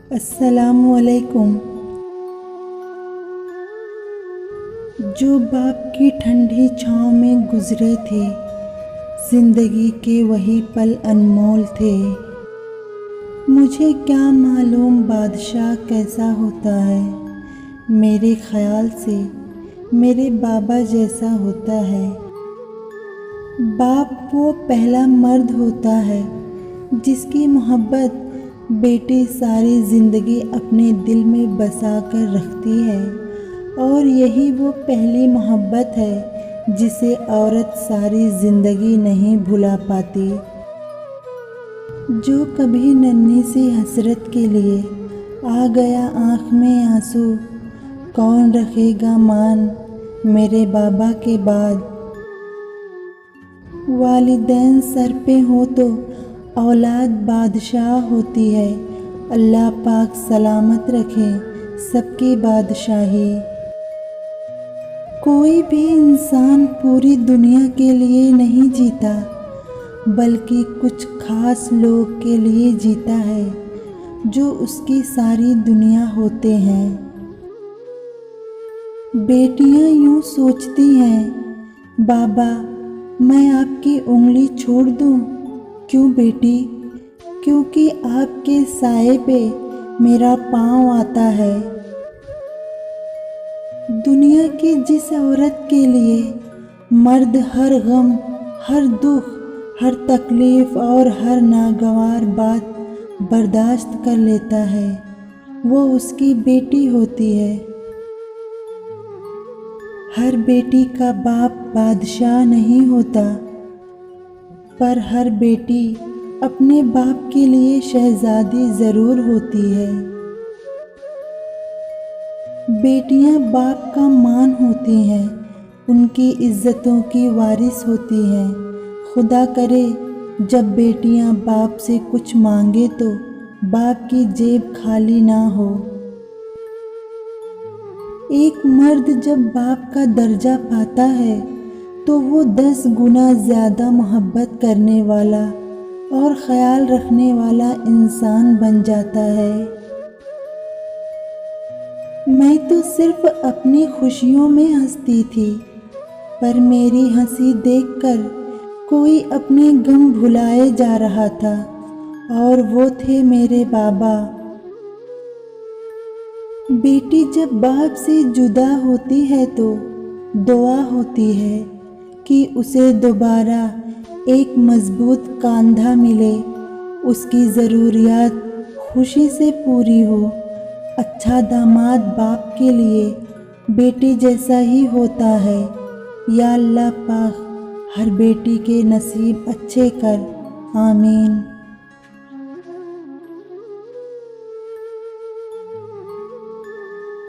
अस्सलामुअलैकुम। जो बाप की ठंडी छाँव में गुजरे थे, जिंदगी के वही पल अनमोल थे। मुझे क्या मालूम बादशाह कैसा होता है, मेरे ख्याल से मेरे बाबा जैसा होता है। बाप वो पहला मर्द होता है जिसकी मोहब्बत बेटी सारी ज़िंदगी अपने दिल में बसा कर रखती है, और यही वो पहली मोहब्बत है जिसे औरत सारी ज़िंदगी नहीं भुला पाती। जो कभी नन्ही सी हसरत के लिए आ गया आँख में आंसू, कौन रखेगा मान मेरे बाबा के बाद। वालिदैन सर पे हो तो औलाद बादशाह होती है। अल्लाह पाक सलामत रखे सबकी बादशाही। कोई भी इंसान पूरी दुनिया के लिए नहीं जीता, बल्कि कुछ खास लोग के लिए जीता है जो उसकी सारी दुनिया होते हैं। बेटियां यूं सोचती हैं, बाबा मैं आपकी उंगली छोड़ दूं। क्यों बेटी? क्योंकि आपके साए पे मेरा पाँव आता है। दुनिया की जिस औरत के लिए मर्द हर गम, हर दुख, हर तकलीफ और हर नागवार बात बर्दाश्त कर लेता है, वो उसकी बेटी होती है। हर बेटी का बाप बादशाह नहीं होता, पर हर बेटी अपने बाप के लिए शहजादी ज़रूर होती है। बेटियां बाप का मान होती हैं, उनकी इज्जतों की वारिस होती हैं। खुदा करे जब बेटियां बाप से कुछ मांगे तो बाप की जेब खाली ना हो। एक मर्द जब बाप का दर्जा पाता है तो वो 10 गुना ज़्यादा मोहब्बत करने वाला और ख्याल रखने वाला इंसान बन जाता है। मैं तो सिर्फ अपनी खुशियों में हंसती थी, पर मेरी हंसी देखकर कोई अपने गम भुलाए जा रहा था, और वो थे मेरे बाबा। बेटी जब बाप से जुदा होती है तो दुआ होती है कि उसे दोबारा एक मजबूत कंधा मिले, उसकी ज़रूरियात खुशी से पूरी हो। अच्छा दामाद बाप के लिए बेटी जैसा ही होता है। या अल्लाह पाक हर बेटी के नसीब अच्छे कर, आमीन।